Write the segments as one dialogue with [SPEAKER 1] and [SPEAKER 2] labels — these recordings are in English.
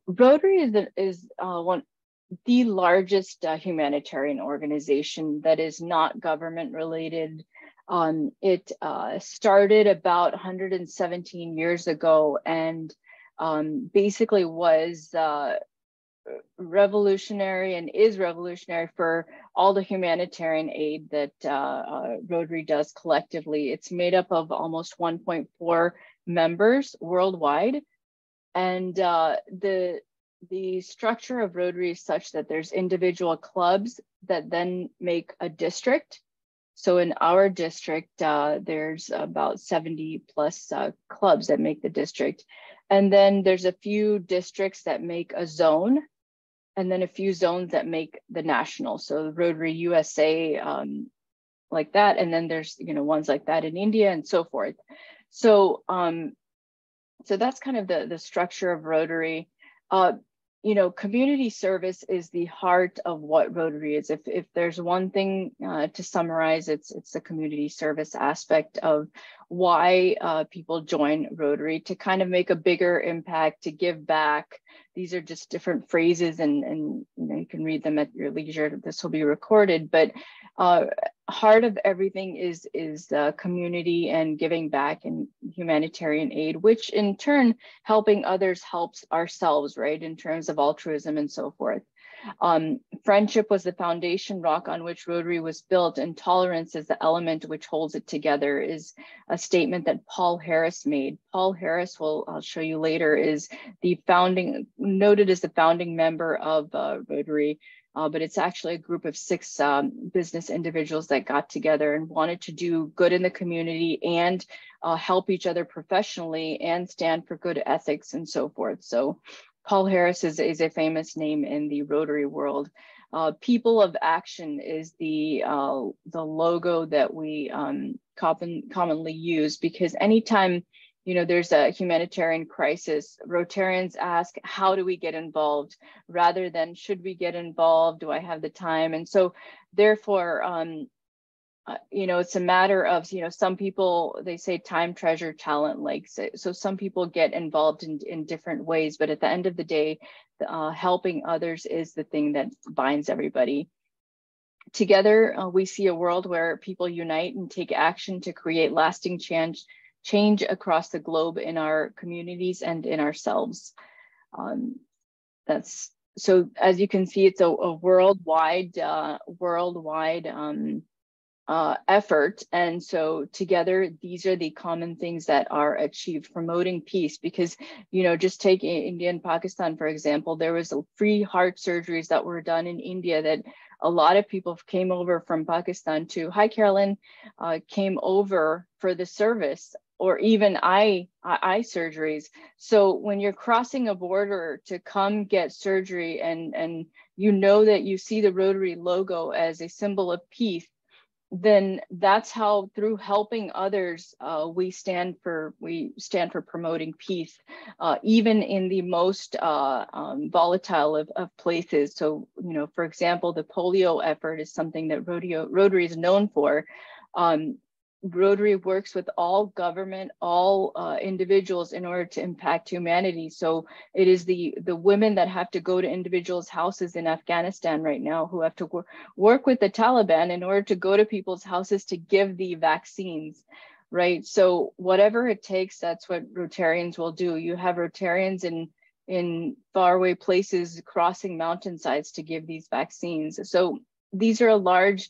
[SPEAKER 1] Rotary is the largest humanitarian organization that is not government related. It started about 117 years ago, and basically was revolutionary and is revolutionary for all the humanitarian aid that Rotary does collectively. It's made up of almost 1.4 members worldwide. And the structure of Rotary is such that there's individual clubs that then make a district. So in our district, there's about 70 plus clubs that make the district. And then there's a few districts that make a zone, and then a few zones that make the national. So Rotary USA, like that. And then there's, ones like that in India and so forth. So, so that's kind of the structure of Rotary. Community service is the heart of what Rotary is. If there's one thing to summarize, it's the community service aspect of why people join Rotary, to kind of make a bigger impact, to give back. These are just different phrases, and you can read them at your leisure. This will be recorded, but heart of everything is community and giving back and humanitarian aid, which in turn helping others helps ourselves, right, in terms of altruism and so forth. Friendship was the foundation rock on which Rotary was built, and tolerance is the element which holds it together, is a statement that Paul Harris made. Paul Harris, I'll show you later, is noted as the founding member of Rotary. But it's actually a group of 6 business individuals that got together and wanted to do good in the community and help each other professionally and stand for good ethics and so forth. So Paul Harris is a famous name in the Rotary world. People of Action is the logo that we commonly use, because anytime there's a humanitarian crisis, Rotarians ask, how do we get involved? Rather than, should we get involved? Do I have the time? And so therefore, it's a matter of, some people, they say time, treasure, talent, like, so some people get involved in different ways, but at the end of the day, helping others is the thing that binds everybody. Together, we see a world where people unite and take action to create lasting change across the globe in our communities and in ourselves. So as you can see, it's a worldwide effort. And so together, these are the common things that are achieved: promoting peace, because, just take India and Pakistan, for example, there was free heart surgeries that were done in India that a lot of people came over from Pakistan to, hi, Carolyn, came over for the service, or even eye surgeries. So when you're crossing a border to come get surgery, and that you see the Rotary logo as a symbol of peace, then that's how, through helping others, we stand for promoting peace, even in the most volatile of places. So, for example, the polio effort is something that Rotary is known for. Rotary works with all government, all individuals in order to impact humanity. So it is the women that have to go to individuals' houses in Afghanistan right now, who have to work with the Taliban in order to go to people's houses to give the vaccines, right? So whatever it takes, that's what Rotarians will do. You have Rotarians in faraway places crossing mountainsides to give these vaccines. So these are a large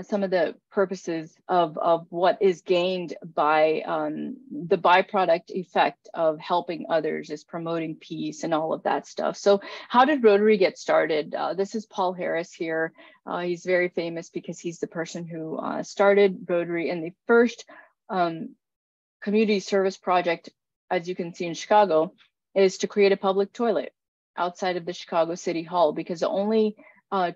[SPEAKER 1] some of the purposes of what is gained by the byproduct effect of helping others, is promoting peace and all of that stuff. So how did Rotary get started? This is Paul Harris here. He's very famous because he's the person who started Rotary. And the first community service project, as you can see in Chicago, is to create a public toilet outside of the Chicago City Hall, because the only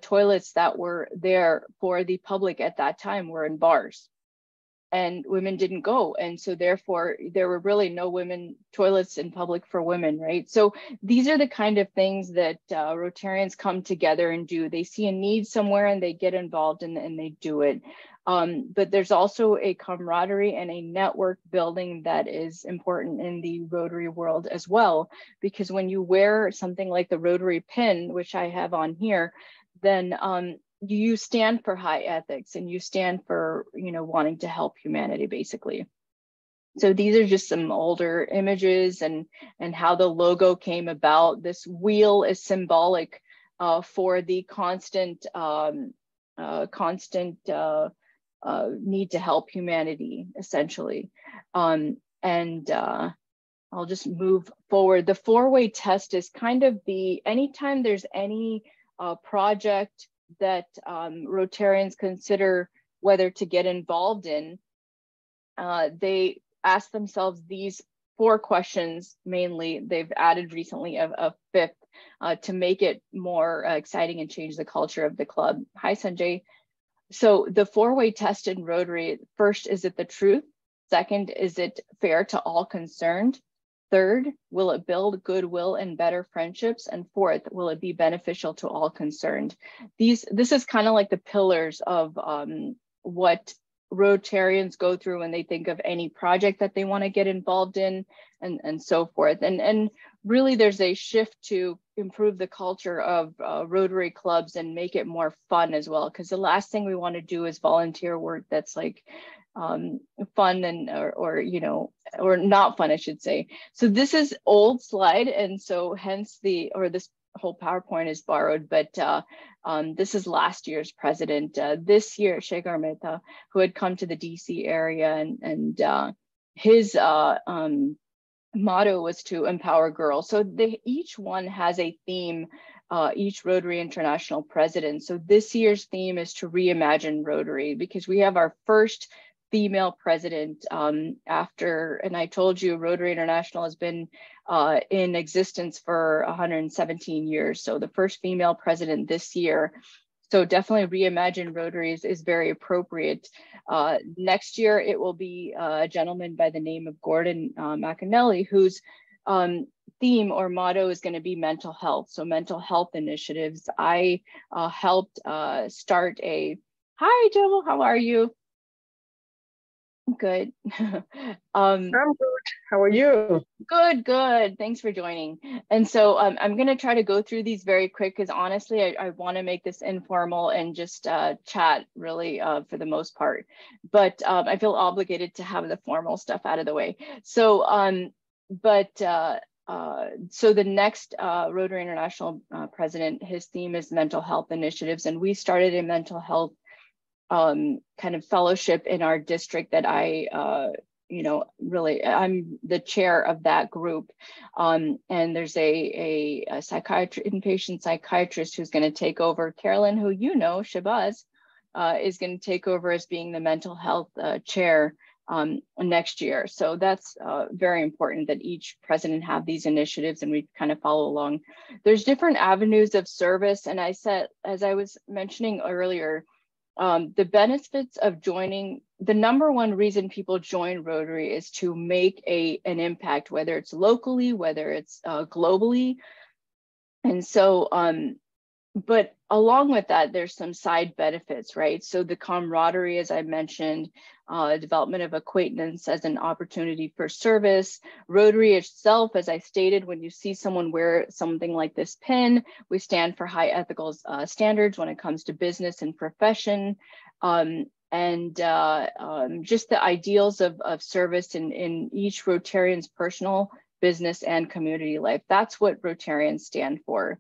[SPEAKER 1] toilets that were there for the public at that time were in bars, and women didn't go. And so therefore there were really no women toilets in public for women, right? So these are the kind of things that Rotarians come together and do. They see a need somewhere and they get involved and they do it. But there's also a camaraderie and a network building that is important in the Rotary world as well, because when you wear something like the Rotary pin, which I have on here, then you stand for high ethics and you stand for, wanting to help humanity, basically. So these are just some older images and how the logo came about. This wheel is symbolic for the constant need to help humanity, essentially. I'll just move forward. The four-way test is kind of anytime there's any project that Rotarians consider whether to get involved in, they ask themselves these 4 questions mainly. They've added recently a 5th to make it more exciting and change the culture of the club. Hi, Sanjay. So the 4-way test in Rotary, first, is it the truth? Second, is it fair to all concerned? Third, will it build goodwill and better friendships? And fourth, will it be beneficial to all concerned? This is kind of like the pillars of what Rotarians go through when they think of any project that they want to get involved in, and so forth. And really, there's a shift to improve the culture of Rotary clubs and make it more fun as well, because the last thing we want to do is volunteer work that's like fun and or not fun, I should say. So this is old slide, and so hence this whole PowerPoint is borrowed, but this is last year's president. This year, Shekhar Mehta, who had come to the DC area, and his motto was to empower girls. So each one has a theme, each Rotary International president. So this year's theme is to reimagine Rotary, because we have our first female president after, and I told you, Rotary International has been in existence for 117 years. So the first female president this year. So definitely reimagine Rotary is very appropriate. Next year, it will be a gentleman by the name of Gordon McAnally, whose theme or motto is going to be mental health. So mental health initiatives. I helped start hi, Jill, how are you? Good.
[SPEAKER 2] I'm good. How are you?
[SPEAKER 1] Good. Thanks for joining. And so I'm going to try to go through these very quick, because honestly, I want to make this informal and just chat really for the most part. But I feel obligated to have the formal stuff out of the way. So, so the next Rotary International president, his theme is mental health initiatives. And we started a mental health kind of fellowship in our district that really, I'm the chair of that group. And there's a inpatient psychiatrist who's going to take over. Carolyn, who Shabazz, is going to take over as being the mental health chair next year. So that's very important that each president have these initiatives and we kind of follow along. There's different avenues of service. And I said, as I was mentioning earlier, the benefits of joining, the number one reason people join Rotary is to make an impact, whether it's locally, whether it's globally. And so, but along with that, there's some side benefits, right? So the camaraderie, as I mentioned, development of acquaintance as an opportunity for service. Rotary itself, as I stated, when you see someone wear something like this pin, we stand for high ethical standards when it comes to business and profession. Just the ideals of service in each Rotarian's personal, business, and community life. That's what Rotarians stand for.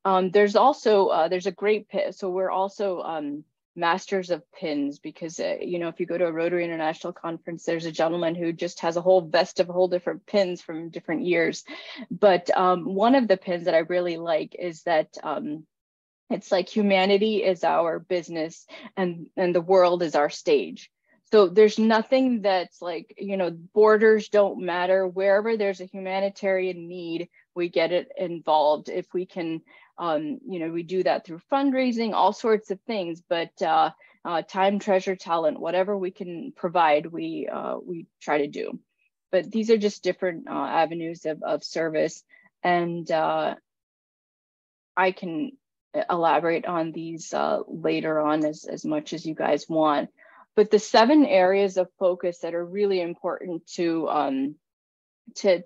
[SPEAKER 1] There's also, there's a great pin. So we're also masters of pins, because, if you go to a Rotary International conference, there's a gentleman who just has a whole vest of whole different pins from different years. But one of the pins that I really like is that it's like humanity is our business and the world is our stage. So there's nothing that's like, borders don't matter. Wherever there's a humanitarian need, we get it involved. If we can, we do that through fundraising, all sorts of things, but time, treasure, talent, whatever we can provide, we try to do. But these are just different avenues of service. And I can elaborate on these later on as much as you guys want. But the 7 areas of focus that are really important to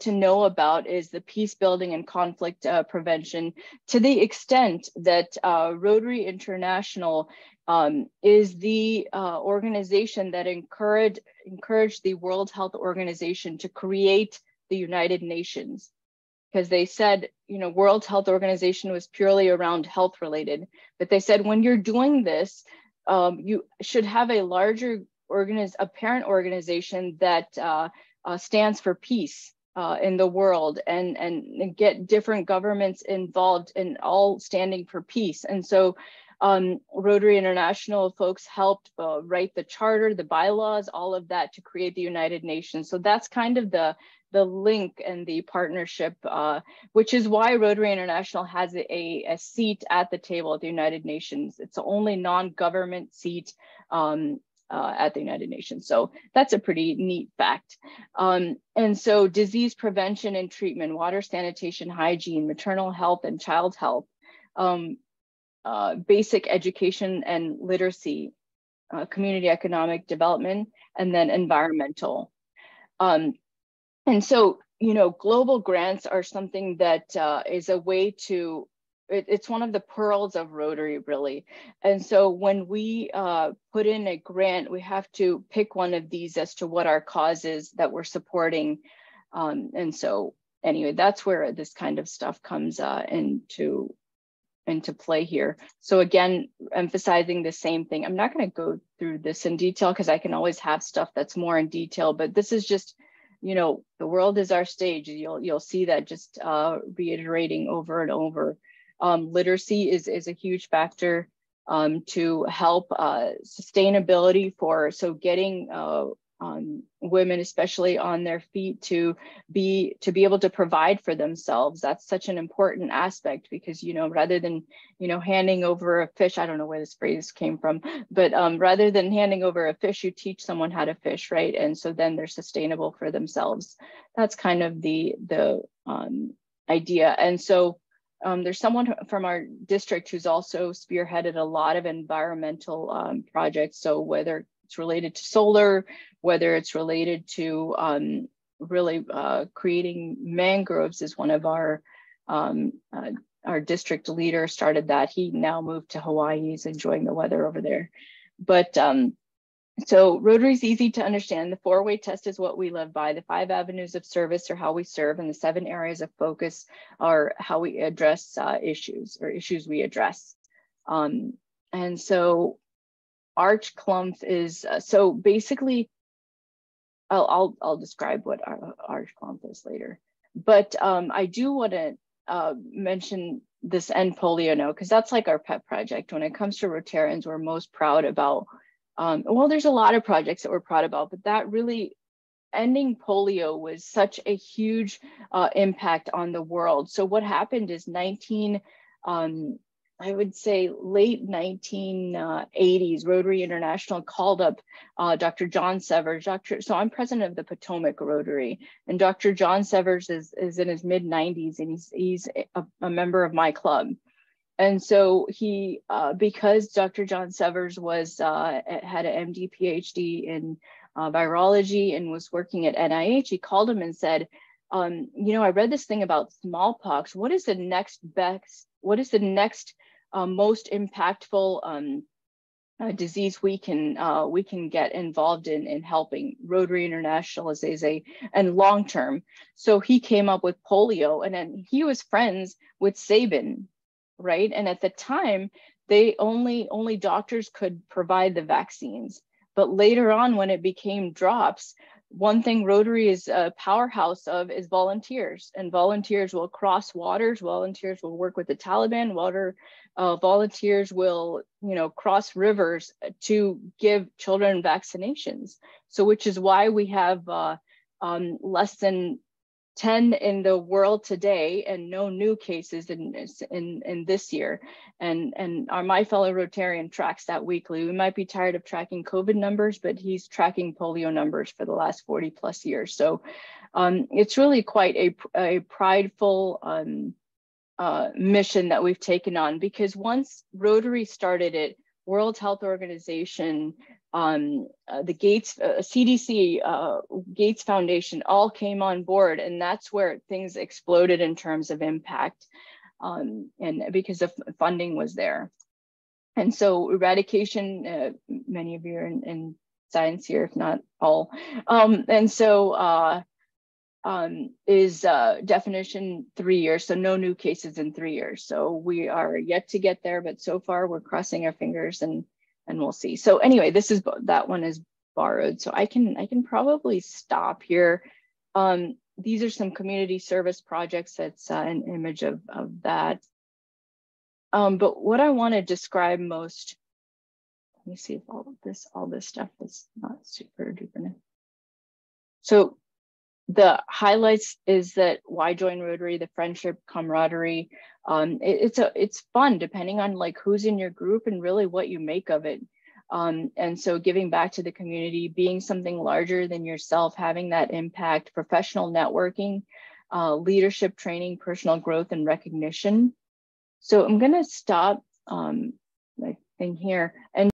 [SPEAKER 1] know about is the peace building and conflict prevention, to the extent that Rotary International is the organization that encouraged the World Health Organization to create the United Nations, because they said, World Health Organization was purely around health related, but they said when you're doing this, you should have a larger parent organization that stands for peace in the world, and get different governments involved in all standing for peace. And so Rotary International folks helped write the charter, the bylaws, all of that to create the United Nations. So that's kind of the link and the partnership, which is why Rotary International has a seat at the table at the United Nations. It's the only non-government seat at the United Nations. So that's a pretty neat fact. And so disease prevention and treatment, water, sanitation, hygiene, maternal health and child health, basic education and literacy, community economic development, and then environmental. And so, global grants are something that is a way to, it's one of the pearls of Rotary, really. And so when we put in a grant, we have to pick one of these as to what our cause is that we're supporting. And so anyway, that's where this kind of stuff comes into play here. So again, emphasizing the same thing. I'm not going to go through this in detail because I can always have stuff that's more in detail, but this is just, the world is our stage. You'll see that just reiterating over and over. Literacy is a huge factor to help sustainability so getting women, especially on their feet, to be able to provide for themselves. That's such an important aspect because, rather than, handing over a fish, I don't know where this phrase came from, but rather than handing over a fish, you teach someone how to fish, right? And so then they're sustainable for themselves. That's kind of the idea. And so there's someone from our district who's also spearheaded a lot of environmental projects. So whether it's related to solar, whether it's related to really creating mangroves, is one of our district leader started that. He now moved to Hawaii. He's enjoying the weather over there. But so Rotary is easy to understand. The 4-way test is what we live by. The 5 avenues of service are how we serve, and the 7 areas of focus are how we address issues we address. And so Arch Clump is, so basically, I'll describe what Arch Clump is later. But I do want to mention this End Polio now, because that's like our pet project. When it comes to Rotarians, we're most proud about, well, there's a lot of projects that we're proud about, but that really, ending polio was such a huge impact on the world. So what happened is I would say late 1980s, Rotary International called up Dr. John Severs. So I'm president of the Potomac Rotary, and Dr. John Severs is in his mid 90s, and he's a member of my club. And so he, because Dr. John Severs had an MD PhD in virology and was working at NIH, he called him and said, I read this thing about smallpox. What is the next most impactful disease we can get involved in helping? Rotary International is and long term. So he came up with polio, and then he was friends with Sabin, right? And at the time, they only doctors could provide the vaccines. But later on, when it became drops, one thing Rotary is a powerhouse of is volunteers, and volunteers will cross waters. Volunteers will work with the Taliban. Volunteers will, cross rivers to give children vaccinations. So, which is why we have less than 10 in the world today, and no new cases in this year. And my fellow Rotarian tracks that weekly. We might be tired of tracking COVID numbers, but he's tracking polio numbers for the last 40 plus years. So it's really quite a prideful mission that we've taken on, because once Rotary started it, World Health Organization the Gates, CDC, Gates Foundation all came on board, and that's where things exploded in terms of impact, and because the funding was there. And so eradication, many of you are in science here, if not all, and so is definition 3 years, so no new cases in 3 years. So we are yet to get there, but so far we're crossing our fingers and we'll see. So anyway, that one is borrowed. So I can probably stop here. These are some community service projects. That's an image of that. But what I want to describe most, let me see if all this stuff is not super duper. So the highlights is that why join Rotary, the friendship, camaraderie. It's fun depending on like who's in your group and really what you make of it. And so giving back to the community, being something larger than yourself, having that impact, professional networking, leadership training, personal growth and recognition. So I'm gonna stop my thing here and